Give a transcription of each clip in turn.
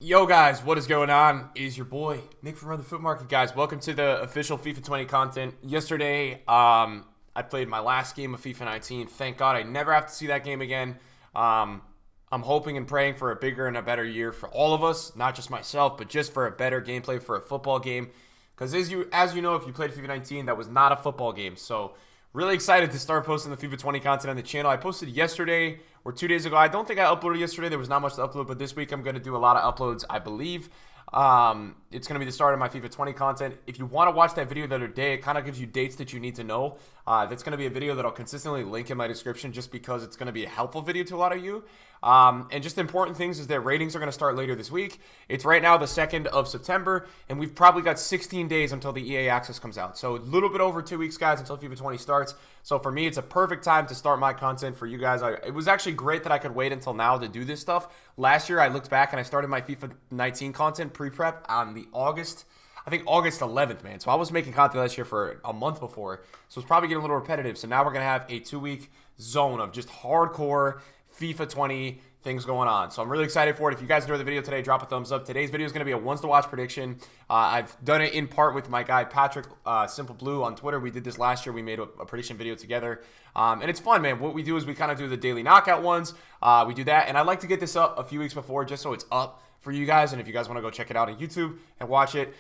Yo guys, what is going on? It is your boy Nick from the Foot Market, guys. Welcome to the official FIFA 20 content. Yesterday, I played my last game of FIFA 19. Thank God I never have to see that game again. I'm hoping and praying for a bigger and a better year for all of us, not just myself, but just for a better gameplay for a football game. Because as you know, if you played FIFA 19, that was not a football game. So really excited to start posting the FIFA 20 content on the channel. I posted yesterday or 2 days ago. I don't think I uploaded yesterday. There was not much to upload, but this week I'm going to do a lot of uploads, I believe. It's going to be the start of my FIFA 20 content. If you want to watch that video the other day, it kind of gives you dates that you need to know. That's going to be a video that I'll consistently link in my description just because it's going to be a helpful video to a lot of you. And just important things is that ratings are going to start later this week. It's right now the 2nd of September, and we've probably got 16 days until the EA Access comes out. So a little bit over 2 weeks, guys, until FIFA 20 starts. So for me, it's a perfect time to start my content for you guys. It was actually great that I could wait until now to do this stuff. Last year, I looked back and I started my FIFA 19 content pre-prep on the August 11th, man. So I was making content last year for a month before. So it's probably getting a little repetitive. So now we're going to have a 2-week zone of just hardcore FIFA 20 things going on. So I'm really excited for it. If you guys enjoyed the video today, drop a thumbs up. Today's video is going to be a ones to watch prediction. I've done it in part with my guy Patrick, Simple Blue on Twitter. We did this last year. We made a prediction video together. And it's fun, man. What we do is we kind of do the daily knockout ones. We do that. And I like to get this up a few weeks before just so it's up for you guys. And if you guys want to go check it out on YouTube and watch it,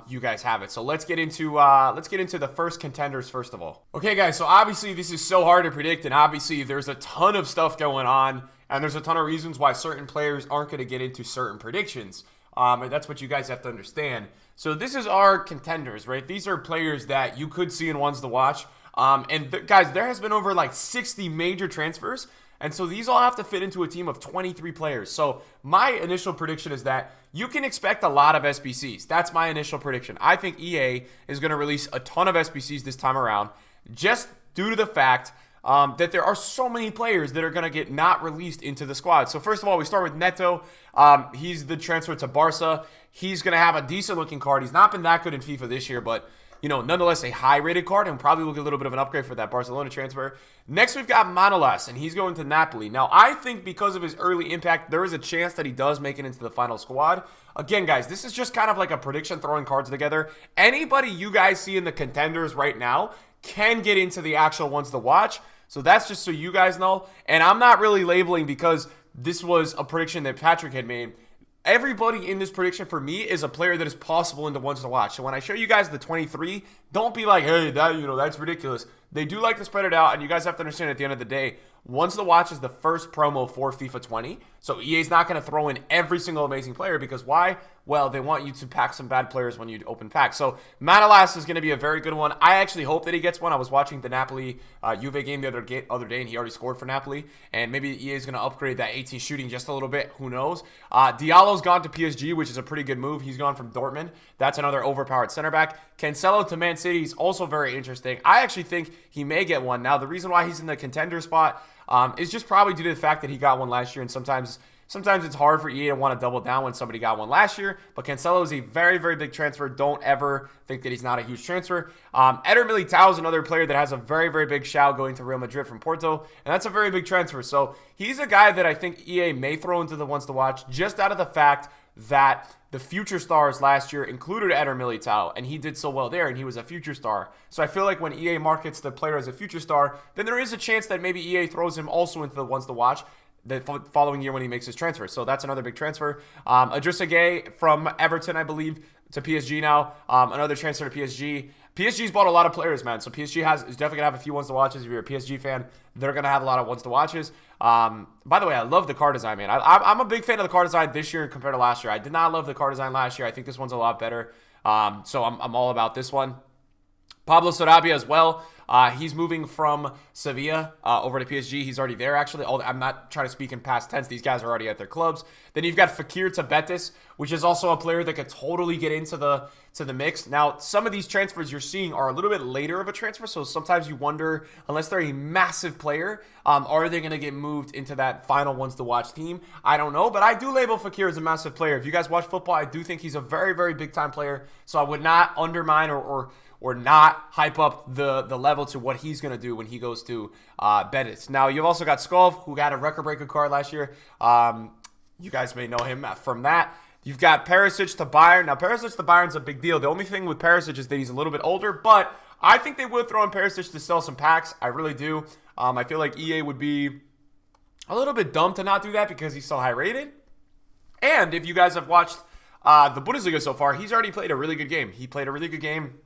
you guys have it. So let's get into the first contenders first of all. Okay, guys. So obviously this is so hard to predict, and obviously there's a ton of stuff going on, and there's a ton of reasons why certain players aren't going to get into certain predictions. And that's what you guys have to understand. So this is our contenders, right? These are players that you could see in ones to watch. Guys, there has been over like 60 major transfers. And so these all have to fit into a team of 23 players. So my initial prediction is that you can expect a lot of SBCs. That's my initial prediction. I think EA is going to release a ton of SBCs this time around just due to the fact that there are so many players that are going to get not released into the squad. So first of all, we start with Neto. He's the transfer to Barca. He's going to have a decent looking card. He's not been that good in FIFA this year, but you know, nonetheless, a high-rated card, and probably will get a little bit of an upgrade for that Barcelona transfer. Next, we've got Manolas, and he's going to Napoli. Now, I think because of his early impact, there is a chance that he does make it into the final squad. Again, guys, this is just kind of like a prediction, throwing cards together. Anybody you guys see in the contenders right now can get into the actual ones to watch. So that's just so you guys know. And I'm not really labeling because this was a prediction that Patrick had made. Everybody in this prediction for me is a player that is possible into ones to watch. So when I show you guys the 23, don't be like, hey, that's ridiculous. They do like to spread it out, and you guys have to understand at the end of the day, ones to watch is the first promo for FIFA 20. So EA's not going to throw in every single amazing player because why? Well, they want you to pack some bad players when you open packs. So Manolas is going to be a very good one. I actually hope that he gets one. I was watching the Napoli Juve game the other day, and he already scored for Napoli. And maybe EA is going to upgrade that 18 shooting just a little bit. Who knows? Diallo's gone to PSG, which is a pretty good move. He's gone from Dortmund. That's another overpowered center back. Cancelo to Man City is also very interesting. I actually think he may get one. Now, the reason why he's in the contender spot is just probably due to the fact that he got one last year, and sometimes it's hard for EA to want to double down when somebody got one last year. But Cancelo is a very, very big transfer. Don't ever think that he's not a huge transfer. Eder Militao is another player that has a very, very big shout going to Real Madrid from Porto, and that's a very big transfer. So he's a guy that I think EA may throw into the ones to watch just out of the fact that the future stars last year included Eder Militao, and he did so well there, and he was a future star. So I feel like when EA markets the player as a future star, then there is a chance that maybe EA throws him also into the ones to watch the following year when he makes his transfer. So that's another big transfer. Idrissa Gueye from Everton, I believe, to PSG now. Another transfer to PSG. PSG's bought a lot of players, man. So PSG is definitely going to have a few ones to watches. If you're a PSG fan, they're going to have a lot of ones to watches. By the way, I love the card design, man. I'm a big fan of the card design this year compared to last year. I did not love the card design last year. I think this one's a lot better. So I'm all about this one. Pablo Sarabia as well. He's moving from Sevilla over to PSG. He's already there, actually. I'm not trying to speak in past tense. These guys are already at their clubs. Then you've got Fekir to Betis, which is also a player that could totally get into the mix. Now, some of these transfers you're seeing are a little bit later of a transfer, so sometimes you wonder, unless they're a massive player, are they going to get moved into that final ones to watch team? I don't know, but I do label Fekir as a massive player. If you guys watch football, I do think he's a very, very big-time player, so I would not undermine or not hype up the level to what he's going to do when he goes to Betis. Now, you've also got Skov, who got a record-breaking card last year. You guys may know him from that. You've got Perisic to Bayern. Now, Perisic to Bayern's a big deal. The only thing with Perisic is that he's a little bit older, but I think they would throw in Perisic to sell some packs. I really do. I feel like EA would be a little bit dumb to not do that because he's so high rated. And if you guys have watched the Bundesliga so far, he's already played a really good game. He played a really good game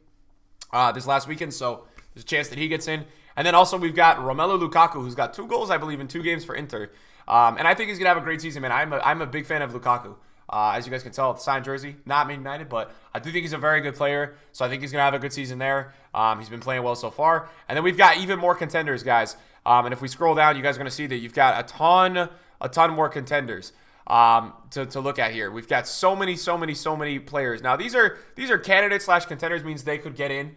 this last weekend, so there's a chance that he gets in. And then also we've got Romelu Lukaku, who's got 2 goals, I believe, in 2 games for Inter. And I think he's going to have a great season, man. I'm a big fan of Lukaku. As you guys can tell, it's signed jersey, not Man United, but I do think he's a very good player, so I think he's going to have a good season there. He's been playing well so far. And then we've got even more contenders, guys. And if we scroll down, you guys are going to see that you've got a ton more contenders to look at here. We've got so many players. Now, these are candidates / contenders, means they could get in.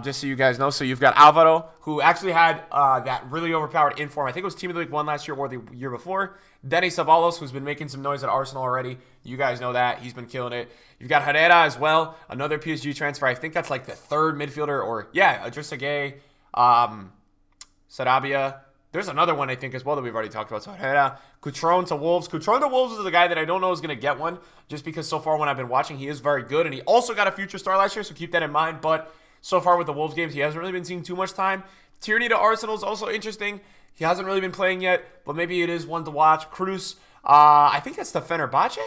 Just so you guys know. So you've got Alvaro, who actually had that really overpowered inform. I think it was Team of the League 1 last year or the year before. Denny Ceballos, who's been making some noise at Arsenal already. You guys know that. He's been killing it. You've got Herrera as well, another PSG transfer. I think that's like the 3rd midfielder, or, yeah, Idrissa Gueye, Sarabia. There's another one, I think, as well that we've already talked about. So Herrera, Coutron to Wolves. Coutron to Wolves is the guy that I don't know is going to get one, just because so far when I've been watching, he is very good. And he also got a future star last year, so keep that in mind. But so far with the Wolves games, he hasn't really been seeing too much time. Tierney to Arsenal is also interesting. He hasn't really been playing yet, but maybe it is one to watch. Cruz, I think that's the Fenerbahce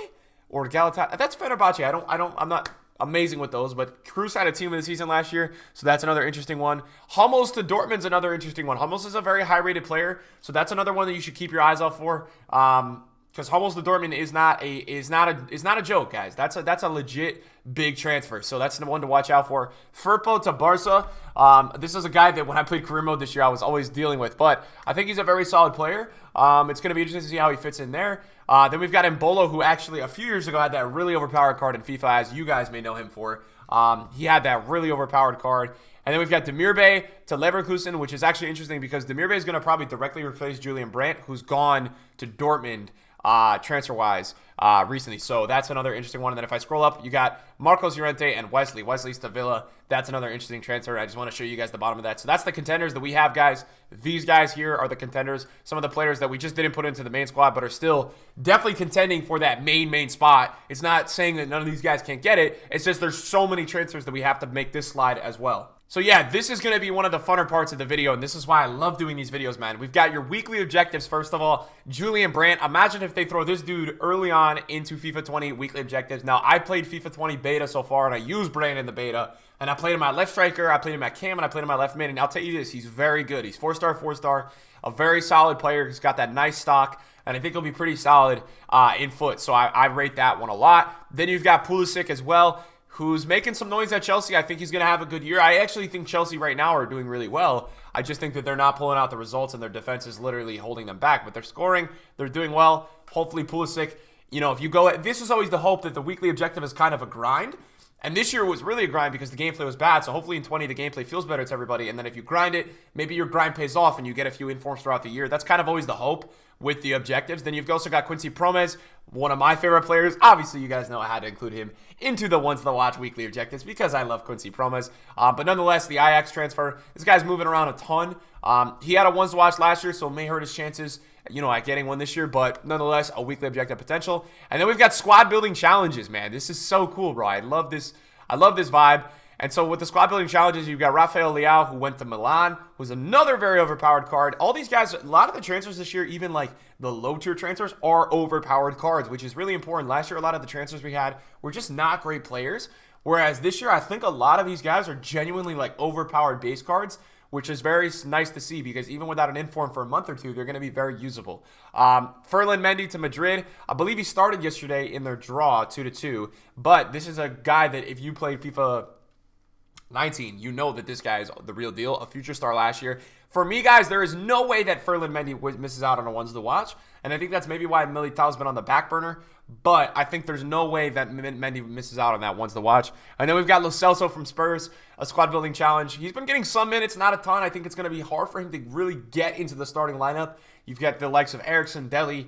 or Galatasaray. That's Fenerbahce. I'm not amazing with those, but Cruz had a team of the season last year, so that's another interesting one. Hummels to Dortmund's another interesting one. Hummels is a very high-rated player, so that's another one that you should keep your eyes out for. Because Hummels to Dortmund is not a joke, guys. That's a legit big transfer. So that's the one to watch out for. Firpo to Barca. This is a guy that when I played career mode this year, I was always dealing with. But I think he's a very solid player. It's going to be interesting to see how he fits in there. Then we've got Embolo, who actually a few years ago had that really overpowered card in FIFA, as you guys may know him for. He had that really overpowered card. And then we've got Demirbe to Leverkusen, which is actually interesting because Demirbe is going to probably directly replace Julian Brandt, who's gone to Dortmund transfer-wise recently. So that's another interesting one. And then if I scroll up, you got Marcos Llorente and Wesley. Wesley's to Villa. That's another interesting transfer. I just want to show you guys the bottom of that. So that's the contenders that we have, guys. These guys here are the contenders. Some of the players that we just didn't put into the main squad, but are still definitely contending for that main spot. It's not saying that none of these guys can't get it. It's just there's so many transfers that we have to make this slide as well. So yeah, this is going to be one of the funner parts of the video, and this is why I love doing these videos, man. We've got your weekly objectives, first of all. Julian Brandt. Imagine if they throw this dude early on into FIFA 20 weekly objectives. Now, I played FIFA 20 beta so far, and I used Brandt in the beta, and I played him at left striker, I played him at cam, and I played him at left mid, and I'll tell you this, he's very good. He's 4-star, a very solid player. He's got that nice stock, and I think he'll be pretty solid in foot, so I rate that one a lot. Then you've got Pulisic as well, who's making some noise at Chelsea. I think he's going to have a good year. I actually think Chelsea right now are doing really well. I just think that they're not pulling out the results, and their defense is literally holding them back. But they're scoring. They're doing well. Hopefully Pulisic, you know, if you go – this is always the hope that the weekly objective is kind of a grind. And this year was really a grind because the gameplay was bad. So hopefully in 20 the gameplay feels better to everybody. And then if you grind it, maybe your grind pays off and you get a few informs throughout the year. That's kind of always the hope with the objectives. Then you've also got Quincy Promes, one of my favorite players. Obviously, you guys know I had to include him into the ones to watch weekly objectives because I love Quincy Promes. But nonetheless, the Ajax transfer, this guy's moving around a ton. He had a ones to watch last year, so it may hurt his chances, you know, at getting one this year. But nonetheless, a weekly objective potential. And then we've got squad building challenges, man. This is so cool, bro. I love this vibe. And so with the squad building challenges, you've got Rafael Leao, who went to Milan, who's another very overpowered card. All these guys, a lot of the transfers this year, even like the low-tier transfers, are overpowered cards, which is really important. Last year, a lot of the transfers we had were just not great players. Whereas this year, I think a lot of these guys are genuinely like overpowered base cards, which is very nice to see because even without an inform for a month or two, they're going to be very usable. Ferland Mendy to Madrid. I believe he started yesterday in their draw 2-2, but this is a guy that if you played FIFA 19, you know that this guy is the real deal, a future star last year. For me, guys, there is no way that Ferland Mendy misses out on a ones to watch, and I think that's maybe why Militao's been on the back burner, but I think there's no way that Mendy misses out on that ones to watch. And then we've got Lo Celso from Spurs, a squad building challenge. He's been getting some minutes, not a ton. I think it's going to be hard for him to really get into the starting lineup. You've got the likes of Ericsson, Deli.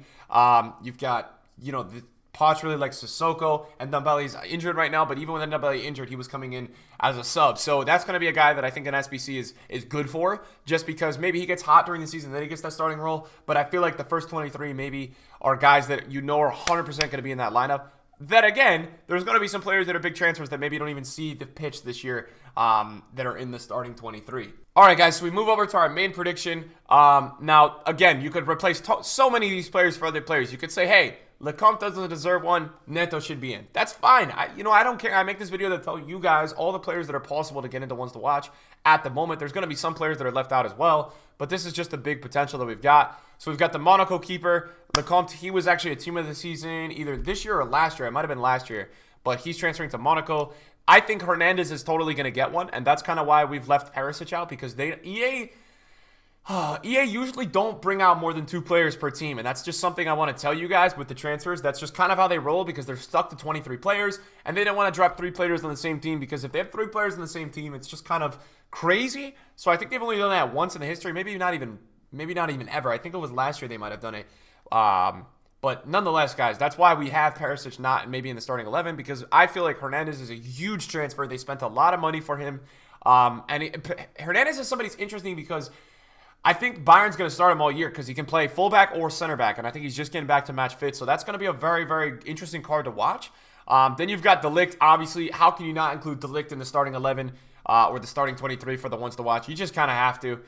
You've got, you know, Poch really likes Sissoko, and Dembele's injured right now, but even with Dembele injured, he was coming in as a sub. So that's going to be a guy that I think an SBC is good for, just because maybe he gets hot during the season, then he gets that starting role. But I feel like the first 23 maybe are guys that you know are 100% going to be in that lineup. then again, there's going to be some players that are big transfers that maybe don't even see the pitch this year that are in the starting 23. All right, guys, so we move over to our main prediction. Now, again, you could replace so many of these players for other players. You could say, hey, Lecomte doesn't deserve one. Neto should be in. That's fine. I don't care. I make this video to tell you guys all the players that are possible to get into ones to watch at the moment. There's going to be some players that are left out as well, but this is just the big potential that we've got. So we've got the Monaco keeper, Lecomte. He was actually a team of the season either this year or last year. It might have been last year, but he's transferring to Monaco. I think Hernandez is totally going to get one, and that's kind of why we've left Perisic out, because EA usually don't bring out more than 2 players per team, and that's just something I want to tell you guys with the transfers. That's just kind of how they roll, because they're stuck to 23 players, and they don't want to drop 3 players on the same team, because if they have 3 players on the same team, it's just kind of crazy. So I think they've only done that once in the history, maybe not even ever. I think it was last year they might have done it. But nonetheless, guys, that's why we have Perisic not maybe in the starting 11, because I feel like Hernandez is a huge transfer. They spent a lot of money for him. Hernandez is somebody who's interesting because I think Bayern's going to start him all year because he can play fullback or center back, and I think he's just getting back to match fit. So that's going to be a very, very interesting card to watch. Then you've got De Ligt. Obviously, how can you not include De Ligt in the starting 11 or the starting 23 for the ones to watch? You just kind of have to.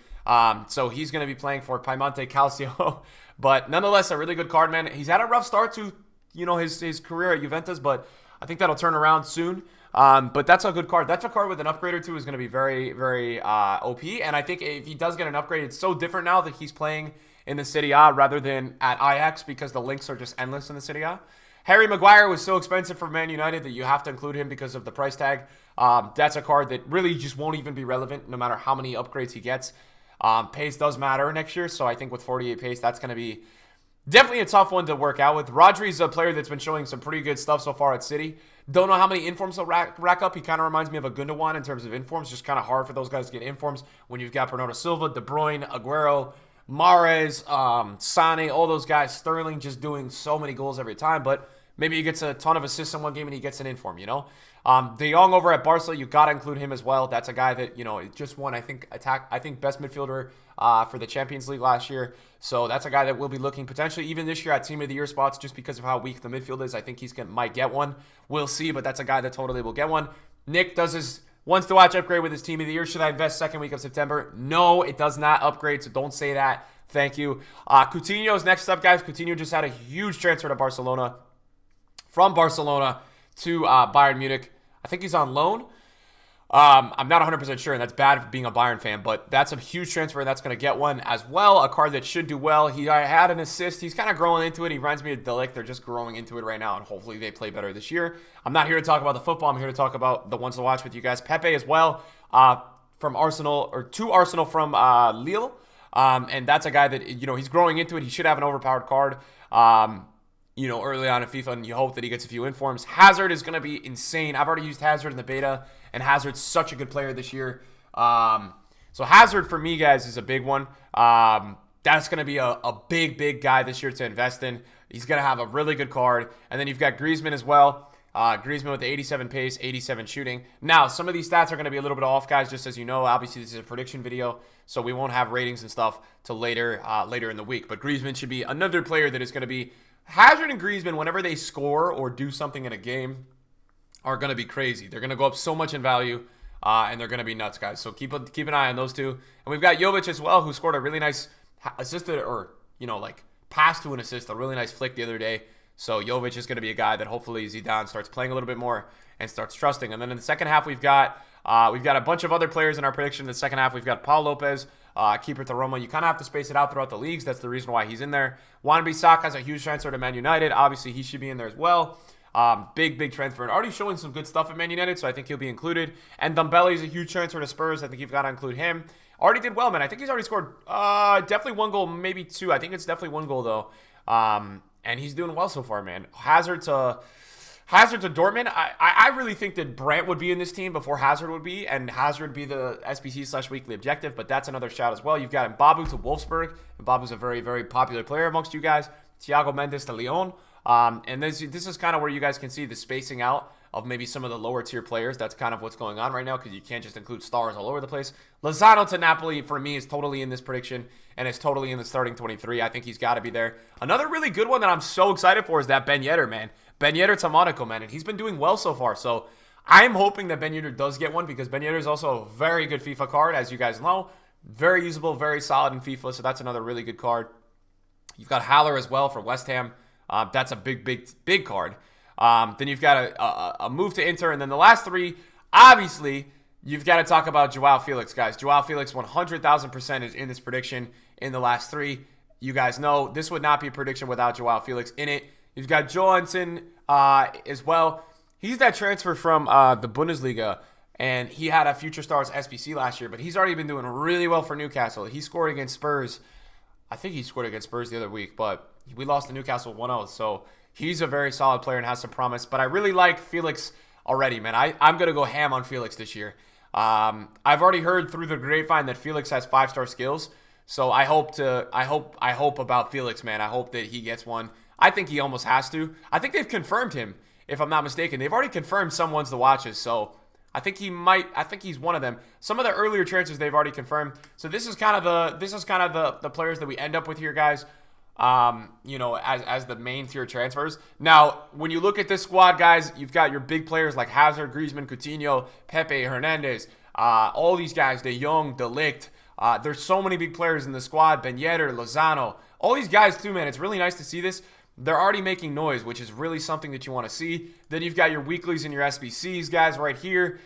So he's going to be playing for Piemonte Calcio. But nonetheless, a really good card, man. He's had a rough start to, his career at Juventus, but I think that'll turn around soon. But that's a good card. That's a card with an upgrade or two is going to be very, very OP. And I think if he does get an upgrade, it's so different now that he's playing in the Serie A rather than at Ajax, because the links are just endless in the Serie A. Harry Maguire was so expensive for Man United that you have to include him because of the price tag. That's a card that really just won't even be relevant no matter how many upgrades he gets. Pace does matter next year, so I think with 48 pace, that's going to be definitely a tough one to work out with. Rodri's a player that's been showing some pretty good stuff so far at City. Don't know how many informs he'll rack up. He kind of reminds me of a Gundogan in terms of informs. Just kind of hard for those guys to get informs when you've got Bernardo Silva, De Bruyne, Aguero, Mahrez, Sane, all those guys. Sterling just doing so many goals every time, but maybe he gets a ton of assists in one game and he gets an inform, De Jong over at Barca, you got to include him as well. That's a guy that, just won, I think best midfielder for the Champions League last year. So that's a guy that will be looking potentially even this year at Team of the Year spots just because of how weak the midfield is. I think might get one. We'll see, but that's a guy that totally will get one. Nick does his wants to watch upgrade with his Team of the Year. Should I invest second week of September? No, it does not upgrade, so don't say that. Thank you. Coutinho's next up, guys. Coutinho just had a huge transfer to Barcelona. From Barcelona to Bayern Munich. I think he's on loan. I'm not 100% sure, and that's bad for being a Bayern fan, but that's a huge transfer, and that's going to get one as well. A card that should do well. He had an assist. He's kind of growing into it. He reminds me of De Ligt. They're just growing into it right now, and hopefully they play better this year. I'm not here to talk about the football. I'm here to talk about the ones to watch with you guys. Pepe as well from Arsenal, or to Arsenal from Lille. And that's a guy that, he's growing into it. He should have an overpowered card. Early on in FIFA, and you hope that he gets a few informs. Hazard is going to be insane. I've already used Hazard in the beta, and Hazard's such a good player this year. So Hazard, for me, guys, is a big one. That's going to be a big, big guy this year to invest in. He's going to have a really good card. And then you've got Griezmann as well. Griezmann with the 87 pace, 87 shooting. Now, some of these stats are going to be a little bit off, guys, just as you know. Obviously, this is a prediction video, so we won't have ratings and stuff till later in the week. But Griezmann should be another player that is going to be Hazard and Griezmann, whenever they score or do something in a game, are going to be crazy. They're going to go up so much in value, and they're going to be nuts, guys. So keep an eye on those two. And we've got Jovic as well, who scored a really nice assisted or, pass to an assist, a really nice flick the other day. So Jovic is going to be a guy that hopefully Zidane starts playing a little bit more and starts trusting. And then in the second half, we've got a bunch of other players in our prediction. In the second half, we've got Paul Lopez, keeper to Roma. You kind of have to space it out throughout the leagues. That's the reason why he's in there. Wan-Bissaka has a huge transfer to Man United. Obviously, he should be in there as well. Big transfer. And already showing some good stuff at Man United, so I think he'll be included. And Dembele is a huge transfer to Spurs. I think you've got to include him. Already did well, man. I think he's already scored definitely one goal, maybe two. I think it's definitely one goal, though. And he's doing well so far, man. Hazard to Dortmund. I really think that Brandt would be in this team before Hazard would be, and Hazard would be the SBC/weekly objective, but that's another shout as well. You've got Mbabu to Wolfsburg. Mbabu's a very, very popular player amongst you guys. Thiago Mendes to Lyon. And this is kind of where you guys can see the spacing out of maybe some of the lower tier players. That's kind of what's going on right now because you can't just include stars all over the place. Lozano to Napoli, for me, is totally in this prediction and is totally in the starting 23. I think he's got to be there. Another really good one that I'm so excited for is that Ben Yedder, man. Ben Yedder to Monaco, man, and he's been doing well so far. So I'm hoping that Ben Yedder does get one because Ben Yedder is also a very good FIFA card, as you guys know. Very usable, very solid in FIFA, so that's another really good card. You've got Haller as well for West Ham. That's a big card. Then you've got a move to Inter, and then the last three, obviously, you've got to talk about Joao Felix, guys. Joao Felix, 100,000% is in this prediction in the last three. You guys know this would not be a prediction without Joao Felix in it. You've got Johansson as well. He's that transfer from the Bundesliga, and he had a Future Stars SBC last year, but he's already been doing really well for Newcastle. He scored against Spurs. I think he scored against Spurs the other week, but we lost to Newcastle 1-0, so he's a very solid player and has some promise. But I really like Felix already, man. I'm going to go ham on Felix this year. I've already heard through the grapevine that Felix has 5-star skills, so I hope about Felix, man. I hope that he gets one. I think he almost has to. I think they've confirmed him, if I'm not mistaken. They've already confirmed some ones to watches, so I think he's one of them. Some of the earlier transfers they've already confirmed. So this is kind of the players that we end up with here, guys. As the main tier transfers. Now, when you look at this squad, guys, you've got your big players like Hazard, Griezmann, Coutinho, Pepe, Hernandez, all these guys, De Jong, De Ligt. There's so many big players in the squad. Ben Yedder, Lozano, all these guys too, man. It's really nice to see this. They're already making noise, which is really something that you want to see. Then you've got your weeklies and your SBCs, guys, right here,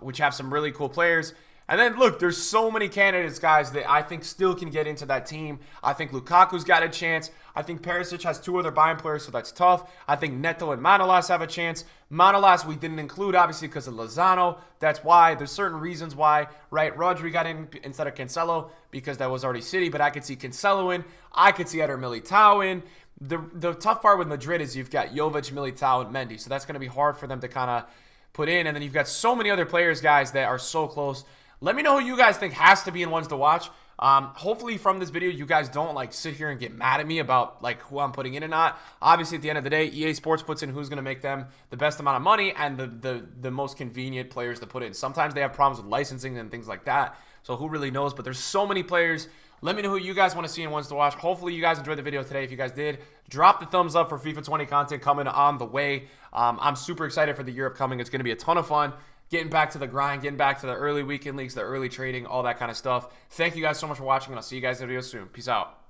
which have some really cool players. And then, look, there's so many candidates, guys, that I think still can get into that team. I think Lukaku's got a chance. I think Perisic has 2 other Bayern players, so that's tough. I think Neto and Manolas have a chance. Manolas we didn't include, obviously, because of Lozano. That's why. There's certain reasons why, right? Rodri got in instead of Cancelo because that was already City, but I could see Cancelo in. I could see Eder Militao in. The tough part with Madrid is you've got Jovic, Militao, and Mendy, so that's going to be hard for them to kind of put in. And then you've got so many other players, guys, that are so close. Let me know who you guys think has to be in ones to watch. Hopefully from this video, you guys don't like sit here and get mad at me about like who I'm putting in and not. Obviously, at the end of the day, EA Sports puts in who's going to make them the best amount of money and the most convenient players to put in. Sometimes they have problems with licensing and things like that. So who really knows? But there's so many players. Let me know who you guys want to see in ones to watch. Hopefully you guys enjoyed the video today. If you guys did, drop the thumbs up for FIFA 20 content coming on the way. I'm super excited for the year upcoming. It's going to be a ton of fun. Getting back to the grind, getting back to the early weekend leagues, the early trading, all that kind of stuff. Thank you guys so much for watching, and I'll see you guys in the video soon. Peace out.